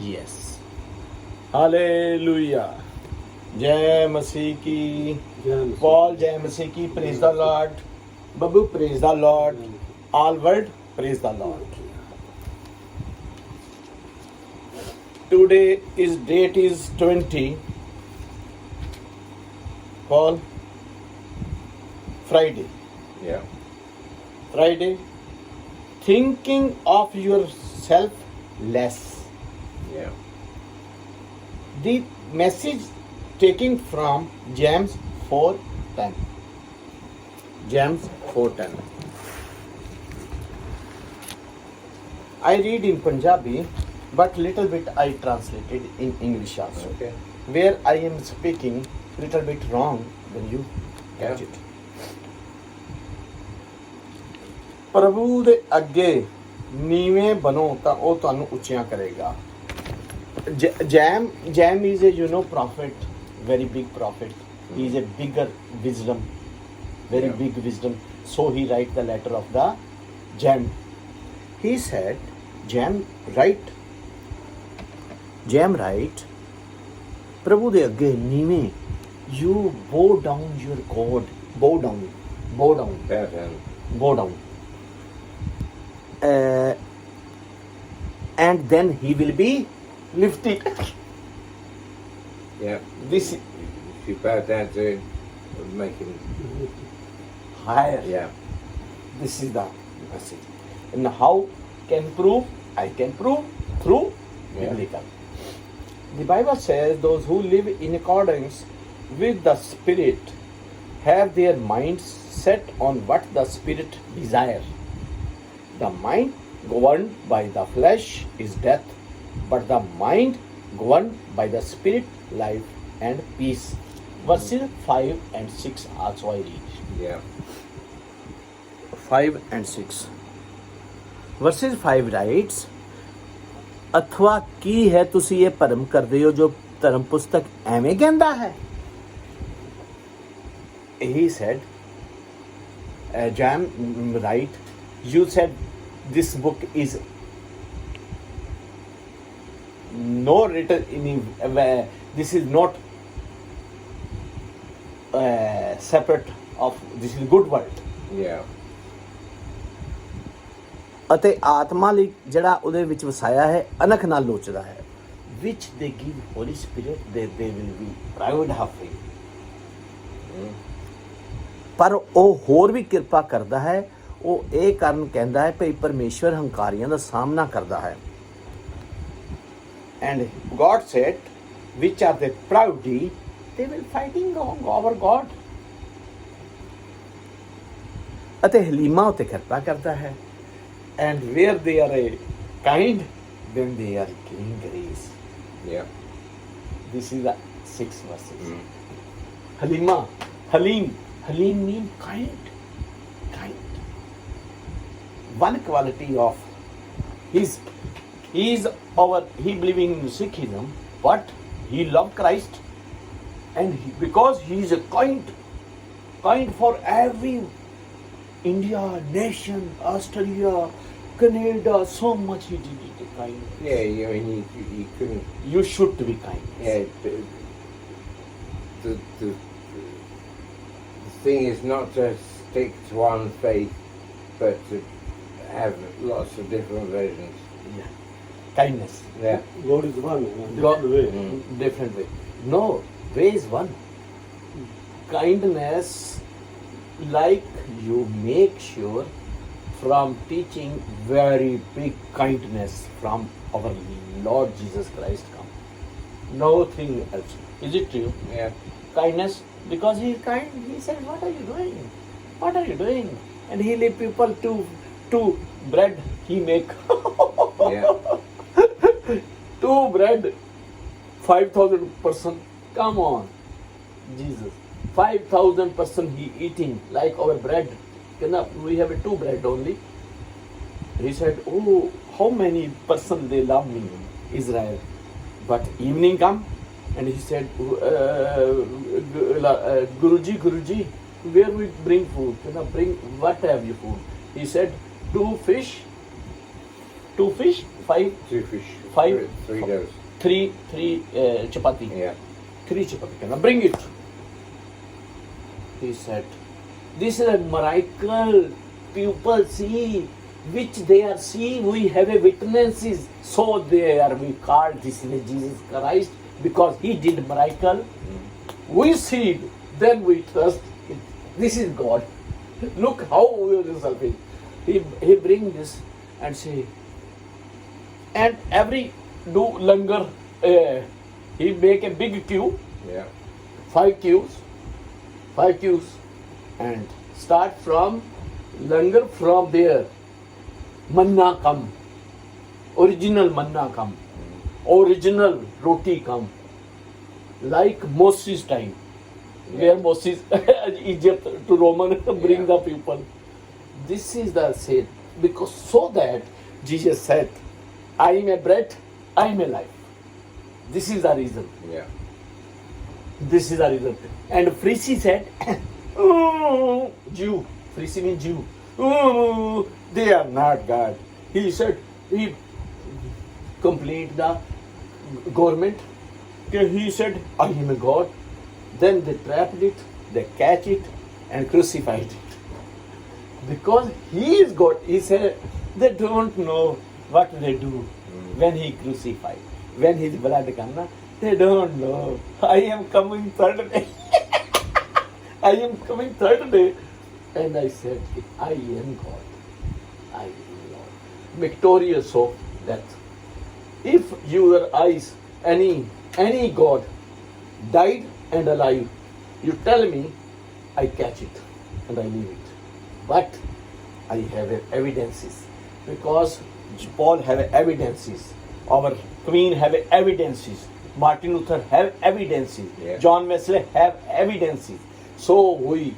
Yes. Hallelujah. जय मसीह की. Paul जय मसीह की. Praise the Lord. Babu praise the Lord. All world praise the Lord. Today is date is 20. Paul. Friday. Yeah. Friday. Thinking of yourself less. Yeah. The message taken from James 4:10. James 4:10. I read in Punjabi, but little bit I translated in English also. Okay. Where I am speaking little bit wrong, then you catch Yeah. it. ਪ੍ਰਭੂ ਦੇ ਅੱਗੇ ਨੀਵੇਂ ਬਣੋ ਤਾਂ ਉਹ ਤੁਹਾਨੂੰ ਉੱਚੀਆਂ ਕਰੇਗਾ. Jam is a prophet, very big prophet. He is a bigger wisdom, very Yeah. big wisdom. So he write the letter of the Jam. He said, Jam write, ਪ੍ਰਭੂ ਦੇ ਅੱਗੇ ਨੀਵੇਂ, you bow down your God, bow down, Bow down. bow down. And then he will be lifted. Yeah. This If you bow down to him, it'll make him. higher. Yeah. This is the message. And how can prove? I can prove through Yeah. biblical. The Bible says those who live in accordance with the Spirit have their minds set on what the Spirit desires. The mind governed by the flesh is death, but the mind governed by the Spirit, life and peace. Verses 5 and 6 also I read. Yeah. 5 and 6. Verses 5 writes, ਅਥਵਾ ਕੀ ਹੈ ਤੁਸੀਂ ਇਹ ਭਰਮ ਕਰਦੇ ਹੋ ਜੋ ਧਰਮ ਪੁਸਤਕ ਐਵੇਂ ਕਹਿੰਦਾ ਹੈ. He said, Jam right, you said this book is no written in this is not separate of this is good word. Yeah. ਅਤੇ ਆਤਮਾ ਲਈ ਜਿਹੜਾ ਉਹਦੇ ਵਿੱਚ ਵਸਾਇਆ ਹੈ ਅਨਖ ਨਾਲ ਲੋਚਦਾ ਹੈ. which they give Holy Spirit they will be proud of him. ਪਰ ਉਹ ਹੋਰ ਵੀ ਕਿਰਪਾ ਕਰਦਾ ਹੈ. ਉਹ ਇਹ ਕਾਰਨ ਕਹਿੰਦਾ ਹੈ ਭਈ ਪਰਮੇਸ਼ਵਰ ਹੰਕਾਰੀਆਂ ਦਾ ਸਾਹਮਣਾ ਕਰਦਾ ਹੈ. And God said, which are the proudy, they will fighting our God. ਅਤੇ ਹਲੀਮਾ ਉਤੇ ਕਿਰਪਾ ਕਰਦਾ ਹੈ. And where they are kind, then they are giving grace. Yeah. This is the 6 verses. Mm. Halima, Halim mean kind. One quality of he believing in Sikhism, but he loved Christ, and because he is a kind for every India, nation, Australia, Canada, so much he did it kind. Yeah. I mean, you couldn't. You should be kind. Yeah. The thing is not to stick to one faith, but to have lots of different versions. Yeah. Kindness. Yeah. God is one. God, Way. different way. No, way is one. Kindness, like you make sure from teaching very big kindness from our Lord Jesus Christ come. Nothing else. Is it true? Yeah. Kindness, because he is kind. He said, what are you doing? What are you doing? And he leave people to bread he make. Yeah. 2 bread, 5,000 person. Come on, Jesus. 5,000 person he eating like our bread. We have 2 bread only. He said, oh, how many person they love me, Israel. But evening come, and he said, Guruji, where we bring food? Bring what have you food? He said, 2 fish 2 fish, 5, 2 fish, Five. 3 doves. 3 chapati. Yeah. 3 chapati. Can I bring it? He said, this is a miracle. People see, which they are seeing. We have a witnesses. So they are we called this is Jesus Christ because he did miracle. We see it, then we trust it. This is God. Look how yourself is. He bring this and say, and every do langar, he make a big queue, Yeah. 5 queues, and start from langar from there. Manna come, original manna come, original roti come, like Moses time. Where Moses, Egypt to Roman bring Yeah. the people. This is the said because so that Jesus said, I am a bread, I am a life. This is the reason. Yeah. This is the reason. And Pharisee said, oh, Jew. Pharisee means Jew. Oh, they are not God. He said, he complete the government. He said, I am a God. Then they trapped it, they catch it, and crucified it. Because he is God. He said, they don't know what they do when he crucified. When his blood comes, they don't know. I am coming third day. I am coming third day. And I said, I am God. I am Lord. Victorious of death. If your eyes, any God died and alive, you tell me, I catch it and I leave it. But I have evidences because Paul have evidences. Our Queen have evidences. Martin Luther have evidences. Yeah. John Wesley have evidences. So we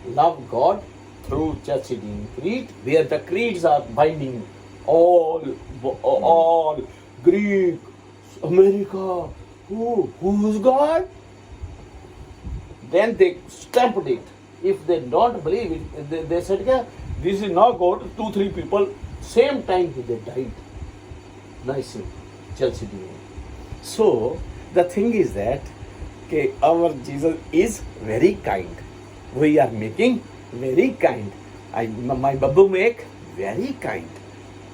love God through church in creed, where the creeds are binding all Greek, America. Who's God? Then they stamped it. If they don't believe it, they said, yeah, this is not God. 2-3 people, same time they died. Nice, Chelsea. So the thing is that our Jesus is very kind. We are making very kind. My Babu make very kind.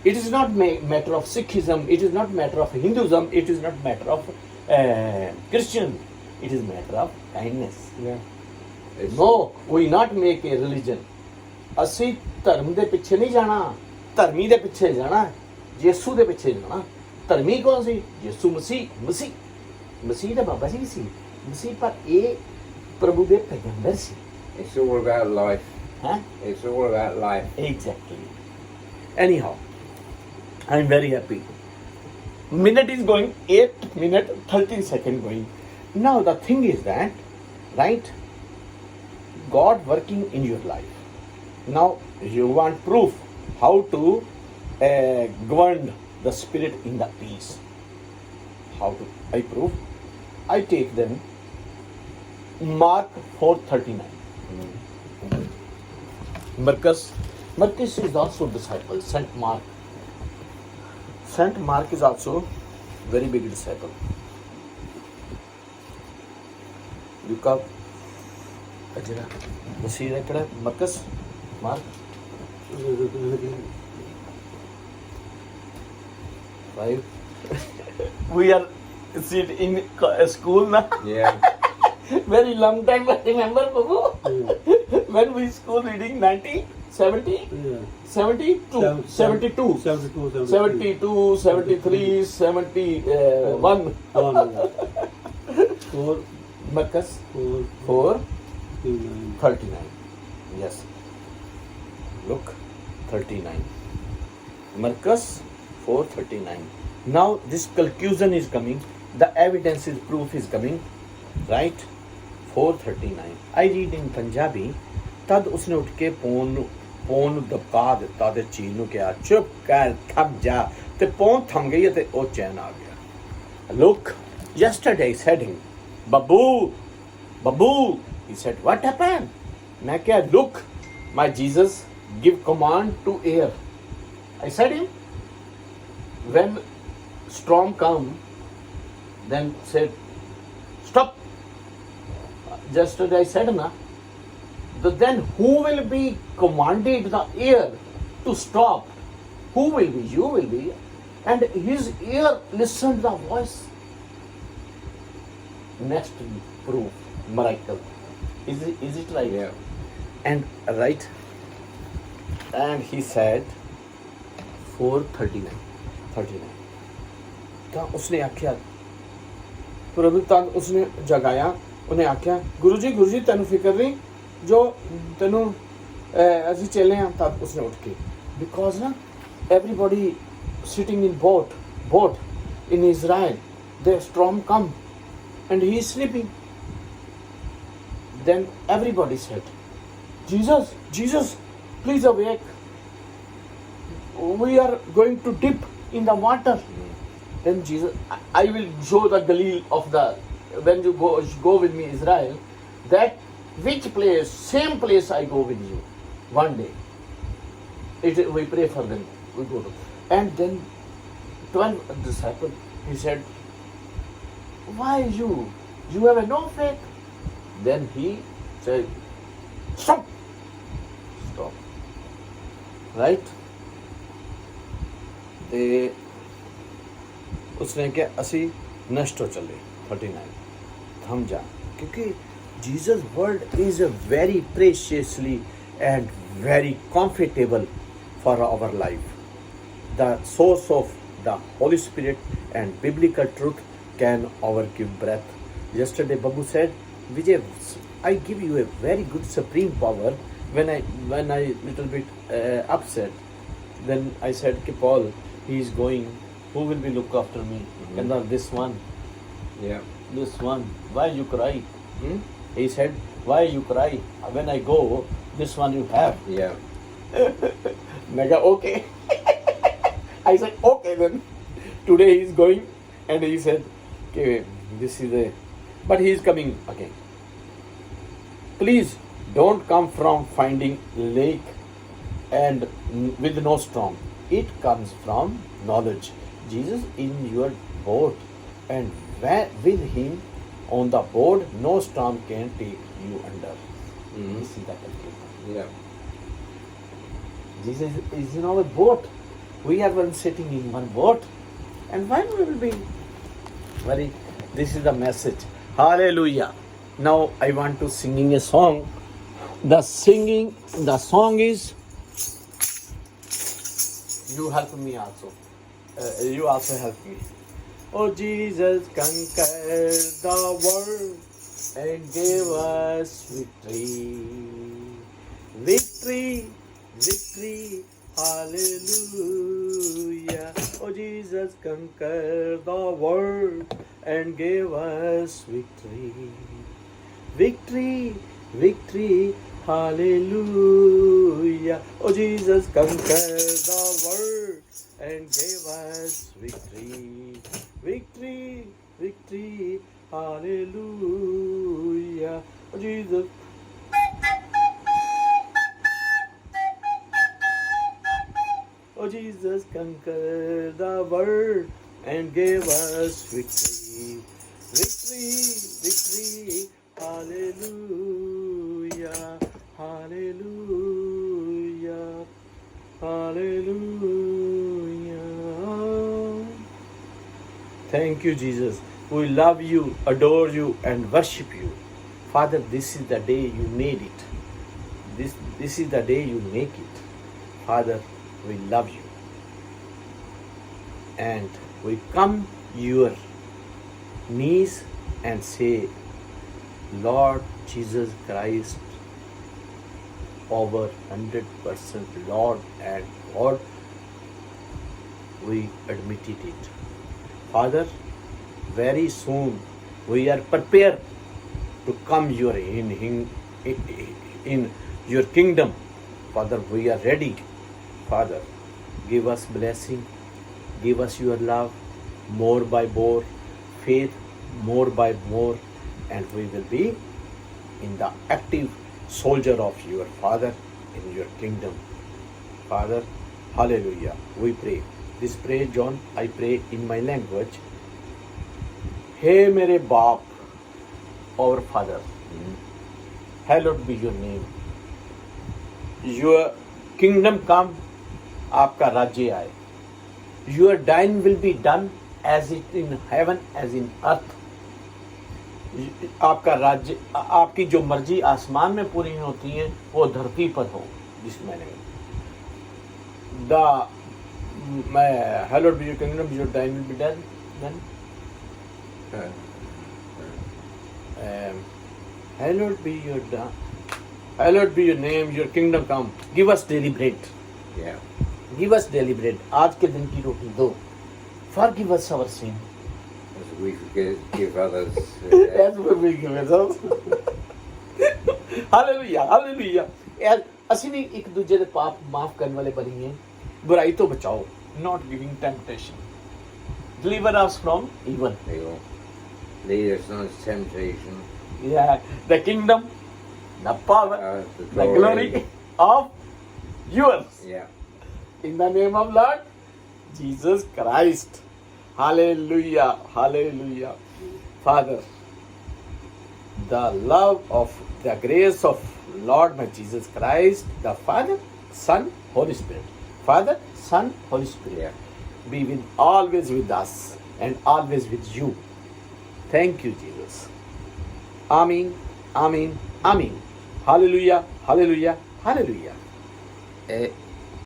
It is not matter of Sikhism. It is not matter of Hinduism. It is not matter of Christian. It is matter of kindness. Yeah. It's, No, we not make a religion. ਅਸੀਂ ਧਰਮ ਦੇ ਪਿੱਛੇ ਨਹੀਂ ਜਾਣਾ, ਧਰਮੀ ਦੇ ਪਿੱਛੇ ਜਾਣਾ, ਯਿਸੂ ਦੇ ਪਿੱਛੇ ਜਾਣਾ। ਧਰਮੀ ਕੌਣ ਸੀ? ਯਿਸੂ ਮਸੀਹ ਦਾ ਬਾਬਾ ਜੀ ਸੀ। ਮਸੀਹ ਪਰ ਇਹ ਪ੍ਰਭੂ ਦੇ ਪੈਗੰਬਰ ਸੀ। it's all about life. ਹਾਂ, It's all about life. exactly. Anyhow, I am very happy. Minute is going 8 minute 13 second going. Now the thing is that, right? God working in your life. Now you want proof how to govern the spirit in the peace. How to I prove? I take them Mark 4:39. Marcus is also disciple. Saint Mark. Saint Mark is also very big disciple. Look up. ਜਿਹੜਾ ਮਸੀਹ ਦਾ ਕਿਹੜਾ Marcus mark 5 we are sit in school now. Yeah. Very long time I remember, Babu. When we school reading 90 70 72 72 73 71 Marcus 4:39. Yes. Look, 39. Marcus 4:39. Now this conclusion is coming. The evidence is proof is coming. Right? 4:39. I read in Punjabi. तद उसने उठ के पौन ਨੂੰ ਦਬਕਾ ਦਿੱਤਾ ਤੇ ਚੀਲ ਨੂੰ ਕਿਹਾ ਚੁੱਪ ਕਰ ਥਮ ਜਾ ਤੇ ਪੌਨ ਥਮ ਗਈ ਤੇ ਉਹ ਚੈਨ ਆ ਗਿਆ. Look, yesterday said him, Babu, he said, what happened? मैं क्या, look, my Jesus give command to air. I said him, when storm come, then said, stop. Yesterday I said, na, then who will be commanded the air to stop? Who will be? You will be. And his ear listened the voice. Next proof, miracle. Is it right? Yeah. And right. And he said 4:39. 39. ਤਾਂ ਉਸਨੇ ਆਖਿਆ ਪ੍ਰਭੂ ਤਾਂ ਉਸਨੇ ਜਗਾਇਆ ਉਹਨੇ ਆਖਿਆ ਗੁਰੂ ਜੀ ਤੈਨੂੰ ਫਿਕਰ ਨਹੀਂ ਜੋ ਤੈਨੂੰ ਅਸੀਂ ਚੱਲੇ ਹਾਂ ਤਾਂ ਉਸਨੇ ਉੱਠ ਕੇ ਬਿਕੋਜ਼ ਨਾ everybody sitting in boat in Israel, the storm come and he is sleeping. Then everybody said, Jesus, please awake. We are going to dip in the water. Then Jesus, I will show the Galilee of the, when you go with me Israel, that which place, same place I go with you one day. We pray for them. We go to. And then 12 disciples, he said, why you? You have no faith. Then he said, stop. Right? ਤੇ ਉਸਨੇ ਕਿਹਾ ਅਸੀਂ ਨਸ਼ਟ ਹੋ ਚੱਲੇ 39 ਥਮ ਜਾ ਕਿਉਂਕਿ Jesus word is a very preciously and very comfortable for our life. The source of the Holy Spirit and biblical truth can our give breath. Yesterday Babu said, Vijay, I give you a very good supreme power. When I little bit upset, then I said, Paul, he is going, who will be look after me? And then this one. Yeah. This one. Why you cry? He said, why you cry? When I go, this one you have. Yeah. Mega okay. I said, okay then. Today he is going and he said, okay, this is a, but he is coming again. Please don't come from finding lake and with no storm. It comes from knowledge. Jesus in your boat and with him on the board, no storm can take you under. This is the conclusion. Yeah. Jesus is in our boat. We are one sitting in one boat. And why we will be very, this is the message. Hallelujah. Now I want to singing a song. The song is, you help me also. You also help me. Oh, Jesus conquered the world and gave us victory. Victory, victory, hallelujah. Oh, Jesus conquered the world and gave us victory. Victory, victory, hallelujah. Oh, Jesus conquered the world and gave us victory. Victory, victory, hallelujah. Oh, Jesus. Oh, Jesus conquered the world and gave us victory. Victory, victory, hallelujah, hallelujah, hallelujah. Thank you, Jesus. We love you, adore you, and worship you. Father, this is the day you made it. This is the day you make it. Father, we love you. And we come your knees and say, Lord Jesus Christ, over 100% Lord and God, we admitted it. Father, very soon we are prepared to come in your kingdom. Father, we are ready. Father, give us blessing, give us your love, more by more, faith, more by more, and we will be in the active soldier of your Father in your kingdom. Father, hallelujah, we pray. This prayer, John, I pray in my language. Hey मेरे बाप, our Father, hallowed be your name. Your kingdom come, आपका राज्य आए. Your thine will be done as it in heaven as in earth. आपका राज्य, आपकी जो मर्जी आसमान में पूरी होती है वो धरती पर हो. जिस मैंने the hallowed be your kingdom, your thine will be done. Then hallowed be your hallowed be your name, your kingdom come. Give us daily bread. Yeah. Give us daily bread. आज के दिन की रोटी दो. Forgive us our sin. As we give others. As we give others. Hallelujah, hallelujah. यार ਅਸੀਂ ਵੀ ਇੱਕ ਦੂਜੇ ਦੇ ਪਾਪ ਮਾਫ ਕਰਨ ਵਾਲੇ ਬਣੀਏ. बुराई तो बचाओ. Not giving temptation. Deliver us from evil. Lead us not into temptation. Yeah, the kingdom, the power, the glory of yours. Yeah. In the name of Lord Jesus Christ. Hallelujah, hallelujah. Father, the love of the grace of Lord my Jesus Christ, the Father, Son, Holy Spirit. Father, Son, Holy Spirit. Yeah. Be with always with us and always with you. Thank you, Jesus. Amen, amen, amen. Hallelujah, hallelujah, hallelujah.